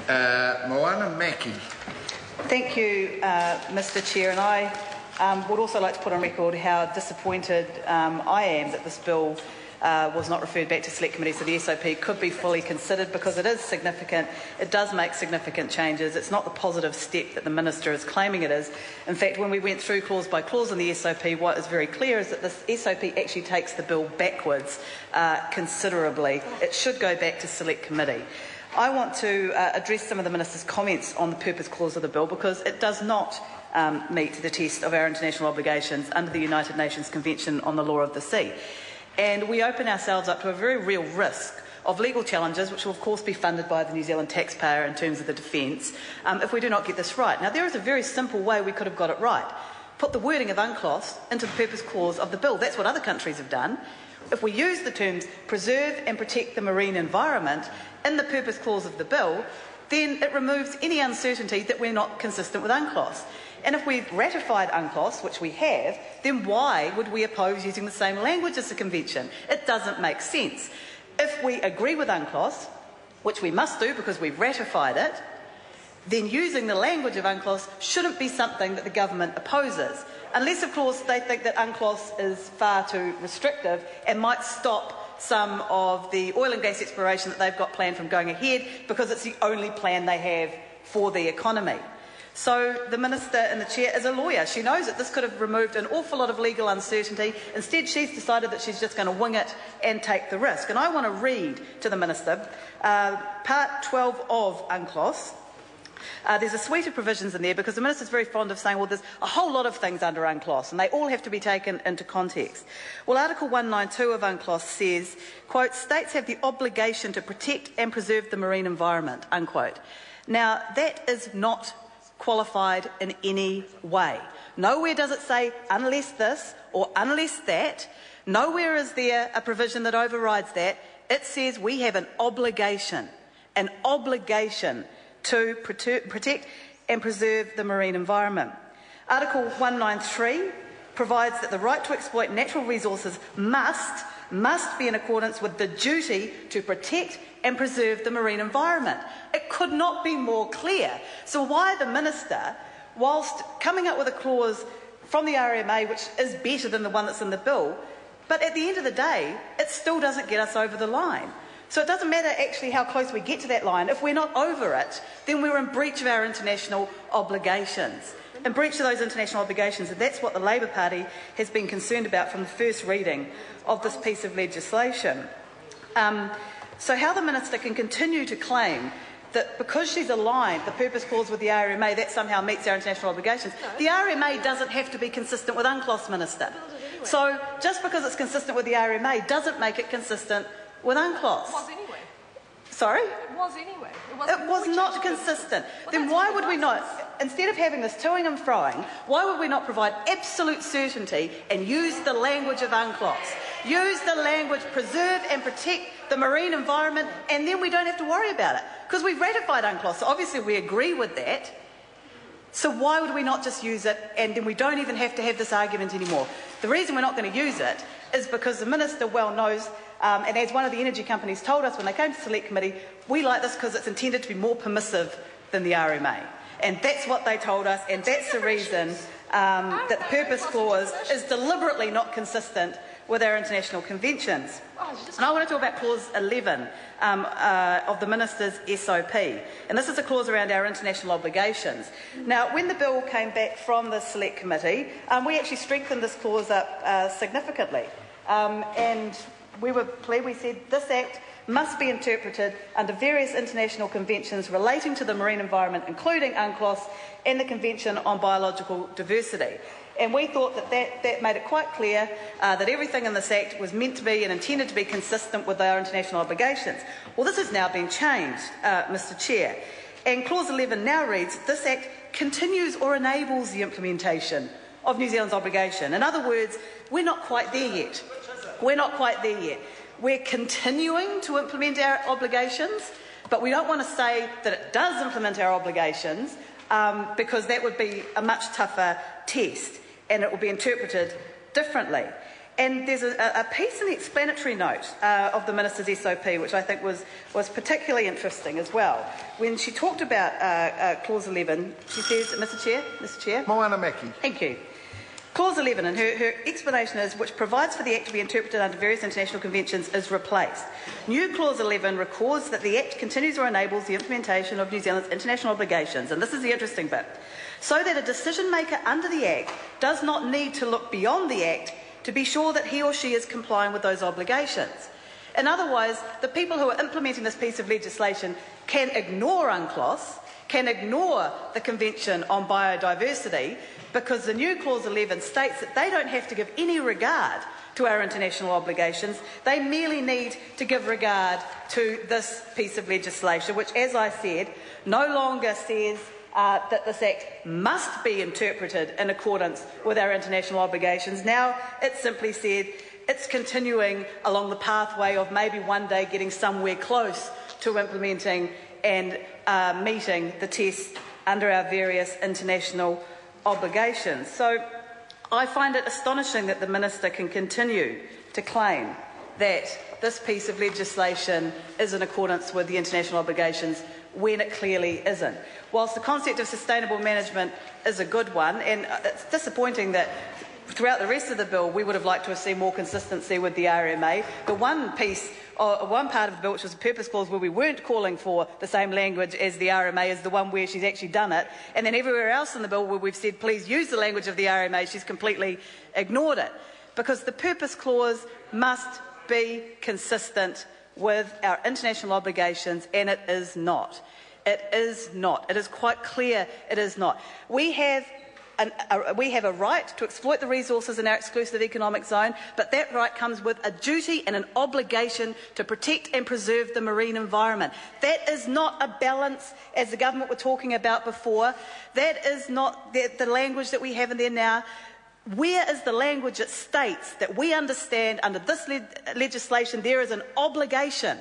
Moana Mackie. Thank you, Mr Chair, and I would also like to put on record how disappointed I am that this bill was not referred back to Select Committee so the SOP could be fully considered, because it is significant. It does make significant changes. It's not the positive step that the Minister is claiming it is. In fact, when we went through clause by clause in the SOP, what is very clear is that this SOP actually takes the bill backwards considerably. It should go back to Select Committee. I want to address some of the Minister's comments on the purpose clause of the bill, because it does not meet the test of our international obligations under the United Nations Convention on the Law of the Sea. And we open ourselves up to a very real risk of legal challenges, which will of course be funded by the New Zealand taxpayer in terms of the defence, if we do not get this right. Now, there is a very simple way we could have got it right. Put the wording of UNCLOS into the purpose clause of the bill. That's what other countries have done. If we use the terms preserve and protect the marine environment in the purpose clause of the bill, then it removes any uncertainty that we're not consistent with UNCLOS. And if we've ratified UNCLOS, which we have, then why would we oppose using the same language as the Convention? It doesn't make sense. If we agree with UNCLOS, which we must do because we've ratified it, then using the language of UNCLOS shouldn't be something that the government opposes. Unless, of course, they think that UNCLOS is far too restrictive and might stop some of the oil and gas exploration that they've got planned from going ahead, because it's the only plan they have for the economy. So the Minister and the Chair is a lawyer. She knows that this could have removed an awful lot of legal uncertainty. Instead, she's decided that she's just going to wing it and take the risk. And I want to read to the Minister Part 12 of UNCLOS. There's a suite of provisions in there, because the Minister's very fond of saying, well, there's a whole lot of things under UNCLOS and they all have to be taken into context. Well, Article 192 of UNCLOS says, quote, states have the obligation to protect and preserve the marine environment, unquote. Now, that is not qualified in any way. Nowhere does it say unless this or unless that. Nowhere is there a provision that overrides that. It says we have an obligation to protect and preserve the marine environment. Article 193 provides that the right to exploit natural resources must be in accordance with the duty to protect and preserve the marine environment. It could not be more clear. So why the Minister, whilst coming up with a clause from the RMA which is better than the one that's in the bill, but at the end of the day, it still doesn't get us over the line. So it doesn't matter actually how close we get to that line. If we're not over it, then we're in breach of our international obligations. In breach of those international obligations, and that's what the Labour Party has been concerned about from the first reading of this piece of legislation. So how the Minister can continue to claim that because she's aligned the purpose clause with the RMA, that somehow meets our international obligations. The RMA doesn't have to be consistent with UNCLOS, Minister. So just because it's consistent with the RMA doesn't make it consistent with UNCLOS. It was anyway. Sorry? It was anyway. It was not consistent. Then why would we not, instead of having this toing and froing, why would we not provide absolute certainty and use the language of UNCLOS? Use the language, preserve and protect the marine environment, and then we don't have to worry about it. Because we've ratified UNCLOS, so obviously we agree with that. So why would we not just use it, and then we don't even have to have this argument anymore? The reason we're not going to use it is because the Minister well knows, and as one of the energy companies told us when they came to Select Committee, we like this because it's intended to be more permissive than the RMA. And that's what they told us, and that's the reason that the purpose clause is deliberately not consistent with our international conventions. And I want to talk about clause 11 of the Minister's SOP. And this is a clause around our international obligations. Now, when the bill came back from the Select Committee, we actually strengthened this clause up significantly. And we were clear, we said this Act must be interpreted under various international conventions relating to the marine environment, including UNCLOS and the Convention on Biological Diversity. And we thought that made it quite clear that everything in this Act was meant to be and intended to be consistent with our international obligations. Well, this has now been changed, Mr Chair. And Clause 11 now reads, this Act continues or enables the implementation of New Zealand's obligation. In other words, we're not quite there yet. We're not quite there yet. We're continuing to implement our obligations, but we don't want to say that it does implement our obligations because that would be a much tougher test and it will be interpreted differently. And there's a piece in the explanatory note of the Minister's SOP, which I think was particularly interesting as well. When she talked about Clause 11, she says, Mr Chair. Moana Maki. Thank you. Clause 11, and her explanation is, which provides for the Act to be interpreted under various international conventions, is replaced. New Clause 11 records that the Act continues or enables the implementation of New Zealand's international obligations, and this is the interesting bit, so that a decision maker under the Act does not need to look beyond the Act to be sure that he or she is complying with those obligations. In other words, the people who are implementing this piece of legislation can ignore UNCLOS, can ignore the Convention on Biodiversity, because the new Clause 11 states that they don't have to give any regard to our international obligations. They merely need to give regard to this piece of legislation, which, as I said, no longer says that this Act must be interpreted in accordance with our international obligations. Now it simply said it's continuing along the pathway of maybe one day getting somewhere close to implementing and meeting the tests under our various international obligations. So I find it astonishing that the Minister can continue to claim that this piece of legislation is in accordance with the international obligations when it clearly isn't. Whilst the concept of sustainable management is a good one, and it's disappointing that throughout the rest of the bill we would have liked to have seen more consistency with the RMA. The one part of the bill, which was a purpose clause where we weren't calling for the same language as the RMA, is the one where she's actually done it, and then everywhere else in the bill where we've said please use the language of the RMA, she's completely ignored it. Because the purpose clause must be consistent with our international obligations, and it is not. It is not. It is quite clear it is not. We have a right to exploit the resources in our exclusive economic zone, but that right comes with a duty and an obligation to protect and preserve the marine environment. That is not a balance, as the government were talking about before. That is not the language that we have in there now. Where is the language that states that we understand under this legislation there is an obligation,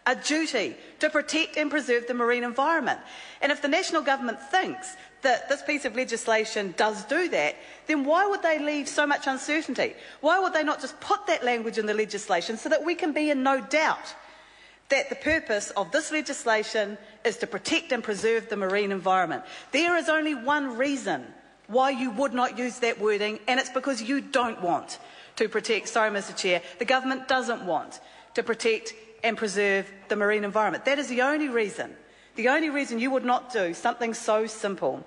a duty to protect and preserve the marine environment? And if the national government thinks that this piece of legislation does do that, then why would they leave so much uncertainty? Why would they not just put that language in the legislation so that we can be in no doubt that the purpose of this legislation is to protect and preserve the marine environment? There is only one reason why you would not use that wording, and it's because you don't want to protect, sorry Mr Chair, the government doesn't want to protect and preserve the marine environment. That is the only reason. The only reason you would not do something so simple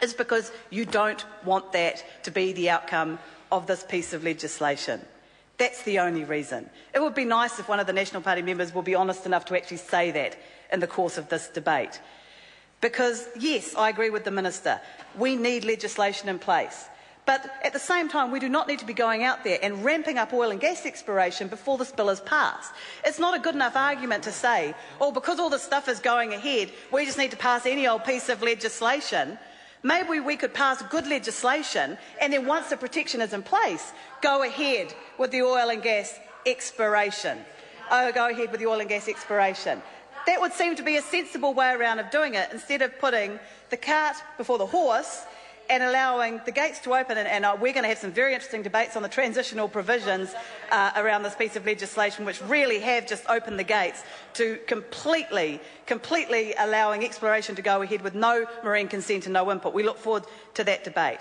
is because you don't want that to be the outcome of this piece of legislation. That's the only reason. It would be nice if one of the National Party members will be honest enough to actually say that in the course of this debate. Because, yes, I agree with the Minister, we need legislation in place. But at the same time, we do not need to be going out there and ramping up oil and gas exploration before this bill is passed. It's not a good enough argument to say, oh, because all this stuff is going ahead, we just need to pass any old piece of legislation. Maybe we could pass good legislation and then once the protection is in place, go ahead with the oil and gas exploration. That would seem to be a sensible way around of doing it, instead of putting the cart before the horse and allowing the gates to open. And we're going to have some very interesting debates on the transitional provisions around this piece of legislation, which really have just opened the gates to completely allowing exploration to go ahead with no marine consent and no input. We look forward to that debate.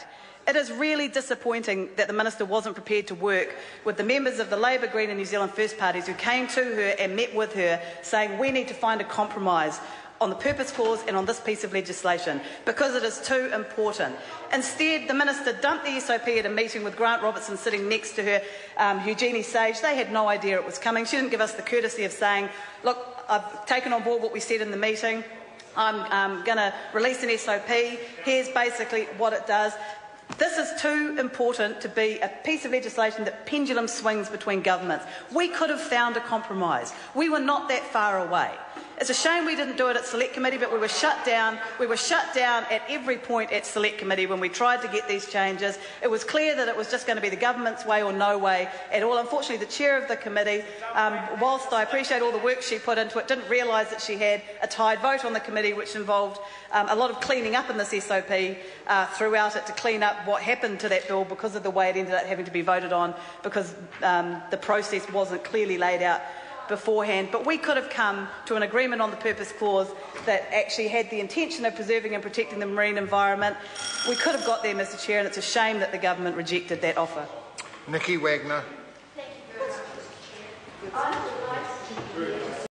It is really disappointing that the Minister wasn't prepared to work with the members of the Labour, Green and New Zealand First parties who came to her and met with her saying we need to find a compromise on the purpose clause and on this piece of legislation because it is too important. Instead, the Minister dumped the SOP at a meeting with Grant Robertson sitting next to her, Eugenie Sage. They had no idea it was coming. She didn't give us the courtesy of saying, look, I've taken on board what we said in the meeting. I'm going to release an SOP. Here's basically what it does. This is too important to be a piece of legislation that pendulum swings between governments. We could have found a compromise. We were not that far away. It's a shame we didn't do it at Select Committee, but we were shut down. We were shut down at every point at Select Committee when we tried to get these changes. It was clear that it was just going to be the government's way or no way at all. Unfortunately, the chair of the committee, whilst I appreciate all the work she put into it, didn't realise that she had a tied vote on the committee, which involved a lot of cleaning up in this SOP throughout it to clean up what what happened to that bill because of the way it ended up having to be voted on, because the process wasn't clearly laid out beforehand. But we could have come to an agreement on the purpose clause that actually had the intention of preserving and protecting the marine environment. We could have got there, Mr Chair, and it's a shame that the government rejected that offer. Nicky Wagner.